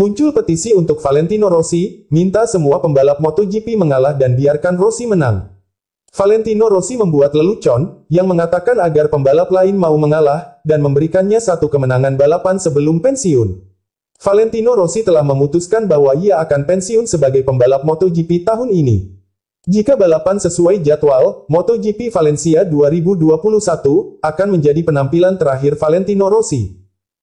Muncul petisi untuk Valentino Rossi, minta semua pembalap MotoGP mengalah dan biarkan Rossi menang. Valentino Rossi membuat lelucon, yang mengatakan agar pembalap lain mau mengalah, dan memberikannya satu kemenangan balapan sebelum pensiun. Valentino Rossi telah memutuskan bahwa ia akan pensiun sebagai pembalap MotoGP tahun ini. Jika balapan sesuai jadwal, MotoGP Valencia 2021 akan menjadi penampilan terakhir Valentino Rossi.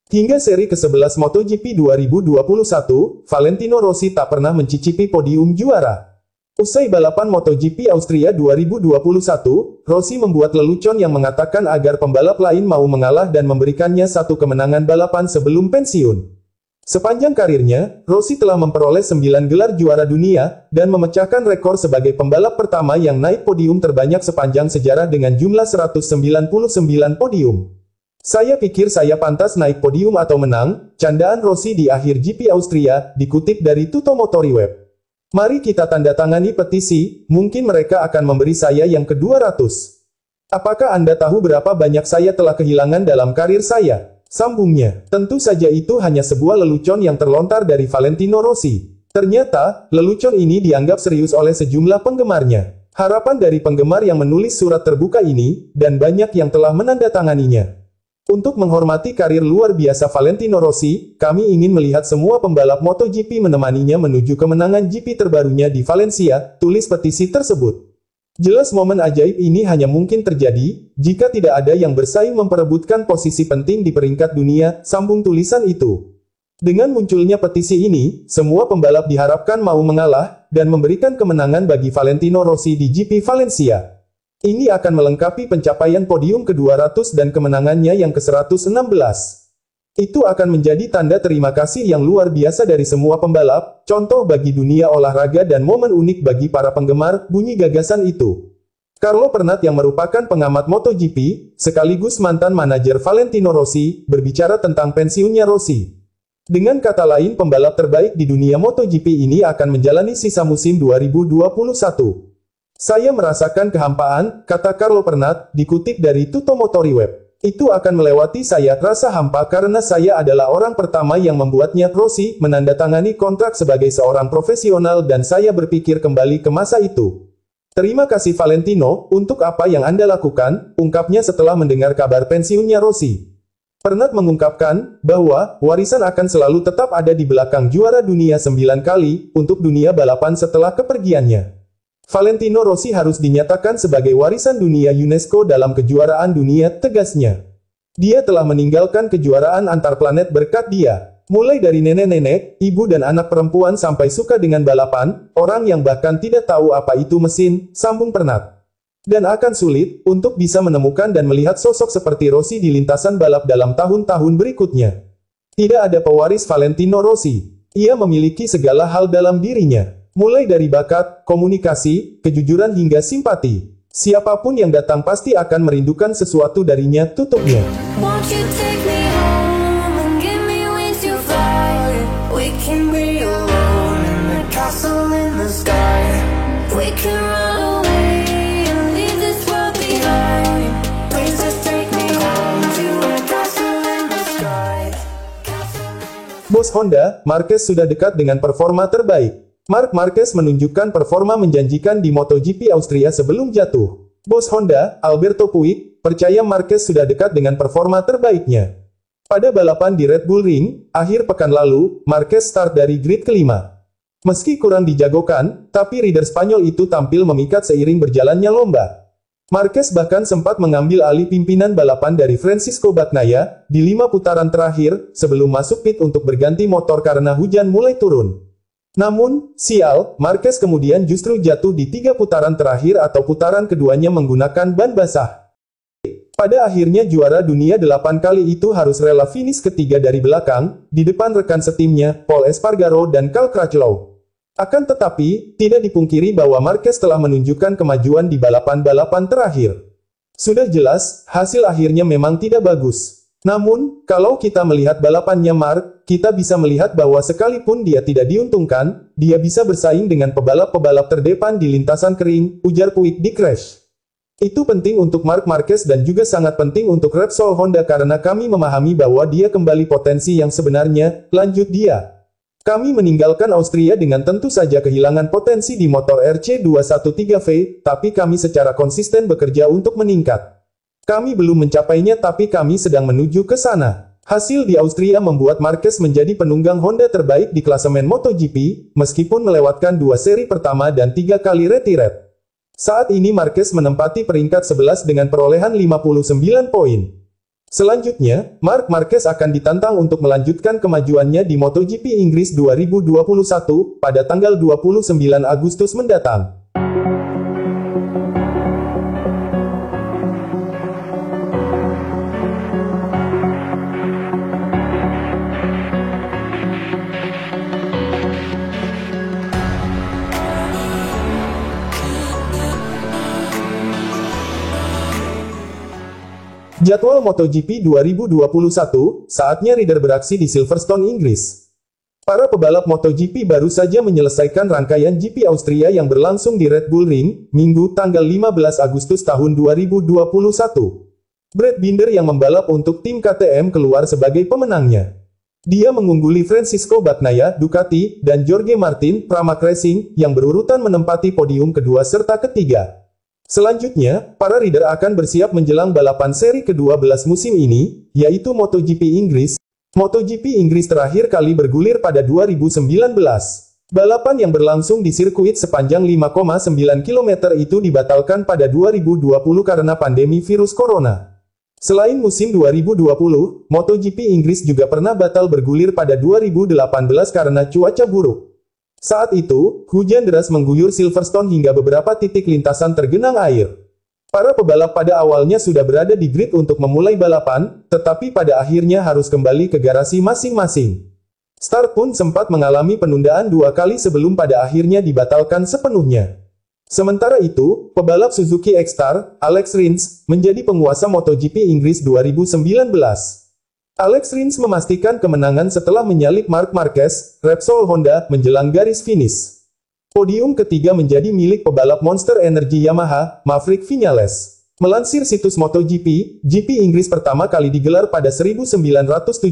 Hingga seri ke-11 MotoGP 2021, Valentino Rossi tak pernah mencicipi podium juara. Usai balapan MotoGP Austria 2021, Rossi membuat lelucon yang mengatakan agar pembalap lain mau mengalah dan memberikannya satu kemenangan balapan sebelum pensiun. Sepanjang karirnya, Rossi telah memperoleh 9 gelar juara dunia, dan memecahkan rekor sebagai pembalap pertama yang naik podium terbanyak sepanjang sejarah dengan jumlah 199 podium. Saya pikir saya pantas naik podium atau menang, candaan Rossi di akhir GP Austria, dikutip dari Tutto Motori Web. Mari kita tanda tangani petisi, mungkin mereka akan memberi saya yang ke-200. Apakah Anda tahu berapa banyak saya telah kehilangan dalam karir saya? Sambungnya, tentu saja itu hanya sebuah lelucon yang terlontar dari Valentino Rossi. Ternyata, lelucon ini dianggap serius oleh sejumlah penggemarnya. Harapan dari penggemar yang menulis surat terbuka ini, dan banyak yang telah menandatanganinya. Untuk menghormati karir luar biasa Valentino Rossi, kami ingin melihat semua pembalap MotoGP menemaninya menuju kemenangan GP terbarunya di Valencia, tulis petisi tersebut. Jelas momen ajaib ini hanya mungkin terjadi, jika tidak ada yang bersaing memperebutkan posisi penting di peringkat dunia, sambung tulisan itu. Dengan munculnya petisi ini, semua pembalap diharapkan mau mengalah, dan memberikan kemenangan bagi Valentino Rossi di GP Valencia. Ini akan melengkapi pencapaian podium ke-200 dan kemenangannya yang ke-116. Itu akan menjadi tanda terima kasih yang luar biasa dari semua pembalap, contoh bagi dunia olahraga dan momen unik bagi para penggemar, bunyi gagasan itu. Carlo Pernat yang merupakan pengamat MotoGP, sekaligus mantan manajer Valentino Rossi, berbicara tentang pensiunnya Rossi. Dengan kata lain pembalap terbaik di dunia MotoGP ini akan menjalani sisa musim 2021. Saya merasakan kehampaan, kata Carlo Pernat, dikutip dari Tutto Motori Web. Itu akan melewati saya rasa hampa karena saya adalah orang pertama yang membuatnya. Rossi menandatangani kontrak sebagai seorang profesional dan saya berpikir kembali ke masa itu. Terima kasih Valentino, untuk apa yang Anda lakukan, ungkapnya setelah mendengar kabar pensiunnya Rossi. Pernat mengungkapkan, bahwa, warisan akan selalu tetap ada di belakang juara dunia 9 kali, untuk dunia balapan setelah kepergiannya. Valentino Rossi harus dinyatakan sebagai warisan dunia UNESCO dalam kejuaraan dunia, tegasnya. Dia telah meninggalkan kejuaraan antar planet berkat dia. Mulai dari nenek-nenek, ibu dan anak perempuan sampai suka dengan balapan, orang yang bahkan tidak tahu apa itu mesin, sambung Pernat. Dan akan sulit, untuk bisa menemukan dan melihat sosok seperti Rossi di lintasan balap dalam tahun-tahun berikutnya. Tidak ada pewaris Valentino Rossi. Ia memiliki segala hal dalam dirinya. Mulai dari bakat, komunikasi, kejujuran hingga simpati. Siapapun yang datang pasti akan merindukan sesuatu darinya, tutupnya. Bos Honda, Marquez sudah dekat dengan performa terbaik. Marc Marquez menunjukkan performa menjanjikan di MotoGP Austria sebelum jatuh. Bos Honda, Alberto Puig, percaya Marquez sudah dekat dengan performa terbaiknya. Pada balapan di Red Bull Ring, akhir pekan lalu, Marquez start dari grid kelima. Meski kurang dijagokan, tapi rider Spanyol itu tampil memikat seiring berjalannya lomba. Marquez bahkan sempat mengambil alih pimpinan balapan dari Francisco Bagnaia, di 5 putaran terakhir, sebelum masuk pit untuk berganti motor karena hujan mulai turun. Namun, sial, Marquez kemudian justru jatuh di 3 putaran terakhir atau putaran keduanya menggunakan ban basah. Pada akhirnya juara dunia 8 kali itu harus rela finish ketiga dari belakang, di depan rekan setimnya, Pol Espargaro dan Cal Crutchlow. Akan tetapi, tidak dipungkiri bahwa Marquez telah menunjukkan kemajuan di balapan-balapan terakhir. Sudah jelas, hasil akhirnya memang tidak bagus. Namun, kalau kita melihat balapannya Marc, kita bisa melihat bahwa sekalipun dia tidak diuntungkan, dia bisa bersaing dengan pebalap-pebalap terdepan di lintasan kering, ujar Puig di Crash. Itu penting untuk Marc Marquez dan juga sangat penting untuk Repsol Honda karena kami memahami bahwa dia kembali potensi yang sebenarnya, lanjut dia. Kami meninggalkan Austria dengan tentu saja kehilangan potensi di motor RC213V, tapi kami secara konsisten bekerja untuk meningkat. Kami belum mencapainya tapi kami sedang menuju ke sana. Hasil di Austria membuat Marquez menjadi penunggang Honda terbaik di klasemen MotoGP, meskipun melewatkan 2 seri pertama dan 3 kali retired. Saat ini Marquez menempati peringkat 11 dengan perolehan 59 poin. Selanjutnya, Marc Marquez akan ditantang untuk melanjutkan kemajuannya di MotoGP Inggris 2021 pada tanggal 29 Agustus mendatang. Jadwal MotoGP 2021, saatnya Reader beraksi di Silverstone, Inggris. Para pebalap MotoGP baru saja menyelesaikan rangkaian GP Austria yang berlangsung di Red Bull Ring, Minggu tanggal 15 Agustus tahun 2021. Brad Binder yang membalap untuk tim KTM keluar sebagai pemenangnya. Dia mengungguli Francisco Bagnaia, Ducati, dan Jorge Martin, Pramac Racing, yang berurutan menempati podium kedua serta ketiga. Selanjutnya, para rider akan bersiap menjelang balapan seri ke-12 musim ini, yaitu MotoGP Inggris. MotoGP Inggris terakhir kali bergulir pada 2019. Balapan yang berlangsung di sirkuit sepanjang 5,9 km itu dibatalkan pada 2020 karena pandemi virus corona. Selain musim 2020, MotoGP Inggris juga pernah batal bergulir pada 2018 karena cuaca buruk. Saat itu, hujan deras mengguyur Silverstone hingga beberapa titik lintasan tergenang air. Para pebalap pada awalnya sudah berada di grid untuk memulai balapan, tetapi pada akhirnya harus kembali ke garasi masing-masing. Start pun sempat mengalami penundaan 2 kali sebelum pada akhirnya dibatalkan sepenuhnya. Sementara itu, pebalap Suzuki X-Star, Alex Rins, menjadi penguasa MotoGP Inggris 2019. Alex Rins memastikan kemenangan setelah menyalip Marc Marquez, Repsol Honda, menjelang garis finish. Podium ketiga menjadi milik pebalap Monster Energy Yamaha, Maverick Viñales. Melansir situs MotoGP, GP Inggris pertama kali digelar pada 1977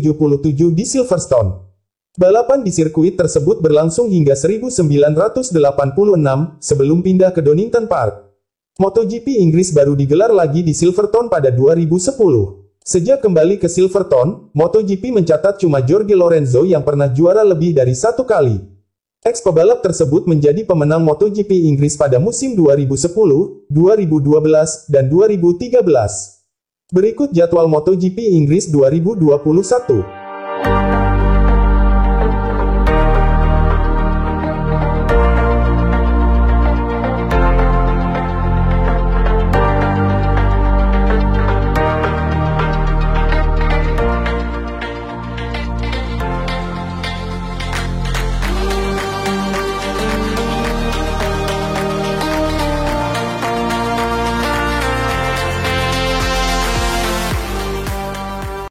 di Silverstone. Balapan di sirkuit tersebut berlangsung hingga 1986, sebelum pindah ke Donington Park. MotoGP Inggris baru digelar lagi di Silverstone pada 2010. Sejak kembali ke Silverstone, MotoGP mencatat cuma Jorge Lorenzo yang pernah juara lebih dari 1 kali. Ex-pebalap tersebut menjadi pemenang MotoGP Inggris pada musim 2010, 2012, dan 2013. Berikut jadwal MotoGP Inggris 2021.